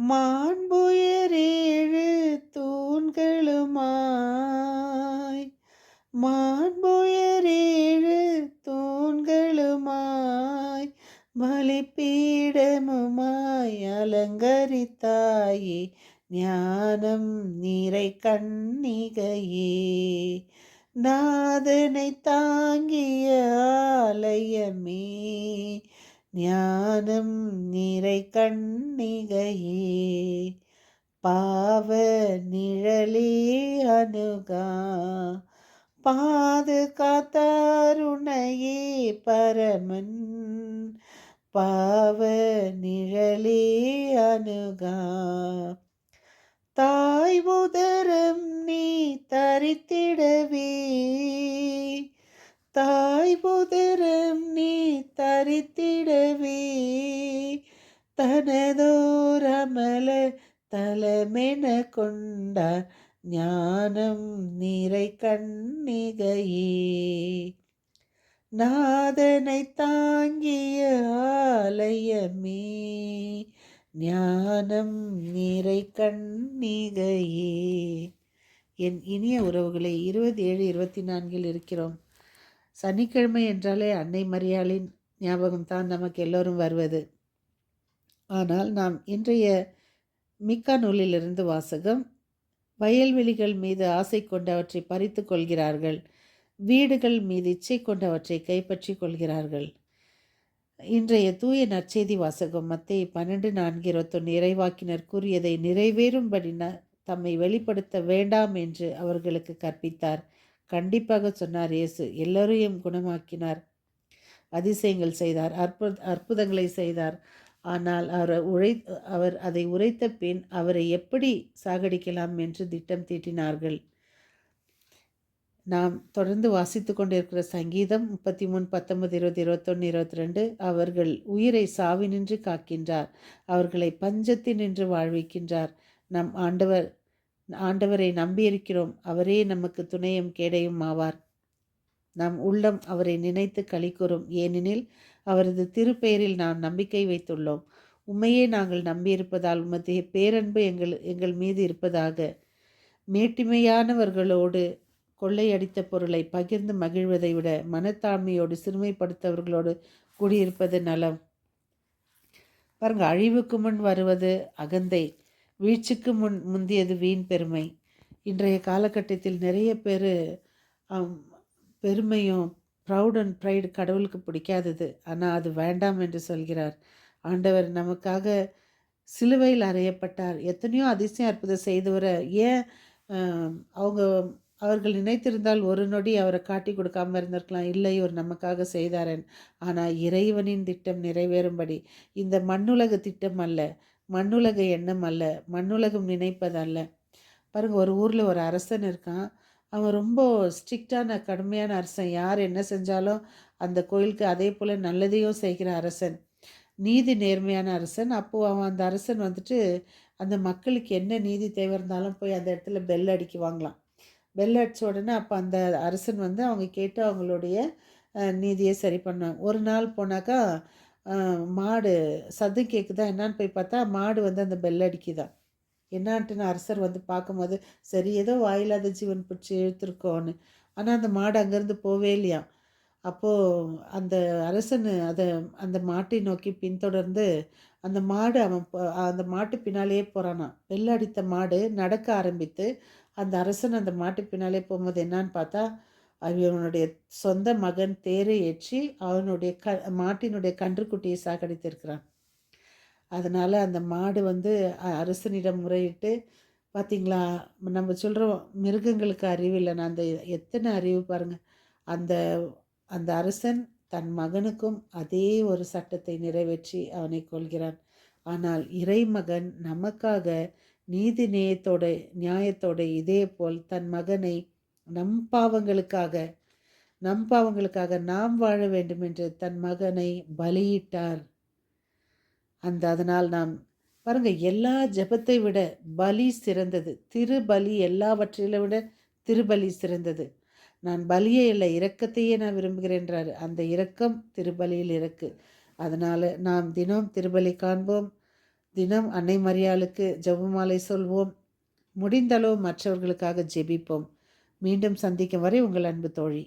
மாண்புயரேழு தூண்களுமாய் மாண்புயரேழு தூண்களுமாய் பலிபீடமுமாய் அலங்கரித்தாயே ஞானம் நிறை கன்னிகையே நாதனை தாங்கிய ஆலயமே ஞானம் நிறை கன்னிகையே பாவ நிழலே அணுகா பாதுகாத்தாருணையே பரமன் பாவ நிழலே அணுகா தாய் உதரம் நீ தரித்திடவே தாய் உதரம் நீ தரித்திடவே தனதோரமல தலமென கொண்டார் ஞானம் நிறை கன்னிகையே நாதனை தாங்கிய ஆலயமே ஞானம் நிறை கன்னிகையே. என் இனிய உறவுகளை 27-24 இருக்கிறோம். சனிக்கிழமை என்றாலே அன்னை மரியாளின் ஞாபகம்தான் நமக்கு எல்லோரும் வருவது. ஆனால் நாம் இன்றைய மிக்கா நூலிலிருந்து வாசகம். வயல்வெளிகள் மீது ஆசை கொண்டு அவற்றை பறித்து கொள்கிறார்கள், வீடுகள் மீது இச்சை கொண்டு அவற்றை கைப்பற்றி கொள்கிறார்கள். இன்றைய தூய நற்செய்தி வாசகம் மத்தேயு 12:4-21 இறைவாக்கினர் கூறியதை நிறைவேறும்படி தம்மை வெளிப்படுத்த வேண்டாம் என்று அவர்களுக்கு கற்பித்தார். கண்டிப்பாக சொன்னார் இயேசு. எல்லோரையும் குணமாக்கினார், அதிசயங்கள் செய்தார், அற்புதங்களை செய்தார். ஆனால் அவர் அதை உரைத்த பின் அவரை எப்படி சாகடிக்கலாம் என்று திட்டம் தீட்டினார்கள். நாம் தொடர்ந்து வாசித்து கொண்டிருக்கிற சங்கீதம் 33:19-21-22 அவர்கள் உயிரை சாவினின்று காக்கின்றார், அவர்களை பஞ்சத்தினின்று வாழ்விக்கின்றார். நம் ஆண்டவரை நம்பியிருக்கிறோம், அவரே நமக்கு துணையும் கேடையும் ஆவார். நம் உள்ளம் அவரை நினைத்து களிக்கூறும், ஏனெனில் அவரது திருப்பெயரில் நாம் நம்பிக்கை வைத்துள்ளோம். உம்மையே நாங்கள் நம்பியிருப்பதால் உமது பேரன்பு எங்கள் மீது இருப்பதாக. மேட்டிமையானவர்களோடு கொள்ளையடித்த பொருளை பகிர்ந்து மகிழ்வதை விட மனத்தாழ்மையோடு சிறுமைப்படுத்தவர்களோடு கூடியிருப்பது நலம். பாருங்க, அழிவுக்கு முன் வருவது அகந்தை, வீழ்ச்சிக்கு முந்தியது வீண் பெருமை. இன்றைய காலகட்டத்தில் நிறைய பேர் பெருமையும் ப்ரௌட் அண்ட் ப்ரைடு கடவுளுக்கு பிடிக்காதது. ஆனால் அது வேண்டாம் என்று சொல்கிறார். ஆண்டவர் நமக்காக சிலுவையில் அறையப்பட்டார். எத்தனையோ அதிசயம் அற்புதம் செய்தவர ஏன் அவர்கள் நினைத்திருந்தால் ஒரு நொடி அவரை காட்டி கொடுக்காம இருந்திருக்கலாம். இல்லை, இவர் நமக்காக செய்தாரன். ஆனால் இறைவனின் திட்டம் நிறைவேறும்படி, இந்த மண்ணுலக திட்டம் அல்ல, மண்ணுலக எண்ணம் அல்ல, மண்ணுலகம் நினைப்பதல்ல. பாருங்கள், ஒரு ஊரில் ஒரு அரசன் இருக்கான். அவன் ரொம்ப ஸ்ட்ரிக்டான கடுமையான அரசன். யார் என்ன செஞ்சாலும் அந்த கோயிலுக்கு அதே போல் நல்லதையும் செய்கிற அரசன், நீதி நேர்மையான அரசன். அப்போது அவன் அந்த அரசன் வந்துட்டு அந்த மக்களுக்கு என்ன நீதி தேவை இருந்தாலும் போய் அந்த இடத்துல பெல் அடிக்குவாங்களாம். பெல் அடித்த உடனே அப்போ அந்த அரசன் வந்து அவங்க கேட்டு அவங்களுடைய நீதியை சரி பண்ணாங்க. ஒரு நாள் போனாக்கா மாடு சத்தம் கேட்குதா என்னான்னு போய் பார்த்தா மாடு வந்து அந்த பெல் அடிக்குதான். என்னான்ட்டுன்னு அரசர் வந்து பார்க்கும்போது, சரி ஏதோ வாயில்லாத ஜீவன் பிடிச்சி இழுத்துருக்கோன்னு. ஆனால் அந்த மாடு அங்கேருந்து போவே இல்லையாம். அப்போது அந்த அரசன் அந்த மாட்டை நோக்கி பின்தொடர்ந்து அந்த மாடு அந்த மாட்டு பின்னாலேயே போகிறானாம். வெள்ளடித்த மாடு நடக்க ஆரம்பித்து அந்த அரசன் அந்த மாட்டு பின்னாலே போகும்போது என்னான்னு பார்த்தா, அவனுடைய சொந்த மகன் தேரை ஏற்றி அவனுடைய மாட்டினுடைய கன்றுக்குட்டியை சாகடித்திருக்கிறான். அதனால் அந்த மாடு வந்து அரசனிடம் முறையிட்டு, பார்த்திங்களா, நம்ம சொல்கிறோம் மிருகங்களுக்கு அறிவு இல்லைன்னா அந்த எத்தனை அறிவு பாருங்கள். அந்த அந்த அரசன் தன் மகனுக்கும் அதே ஒரு சட்டத்தை நிறைவேற்றி அவனை கொள்கிறான். ஆனால் இறைமகன் நமக்காக நீதி நியாயத்தோட இதே போல் தன் மகனை நம் பாவங்களுக்காக நாம் வாழ வேண்டும் என்று தன் மகனை பலியிட்டார். அதனால் நாம் பாருங்கள், எல்லா ஜெபத்தை விட பலி சிறந்தது. திருபலி எல்லாவற்றில விட திருபலி சிறந்தது. நான் பலியே இல்லை, இரக்கத்தையே நான் விரும்புகிறேன்றார். அந்த இரக்கம் திருபலியில் இருக்கு. அதனால் நாம் தினம் திருபலி காண்போம், தினம் அன்னை மரியாளுக்கு ஜெபமாலை சொல்வோம். முடிந்தளவு மற்றவர்களுக்காக ஜெபிப்போம். மீண்டும் சந்திக்கும் வரை உங்கள் அன்பு தோழி.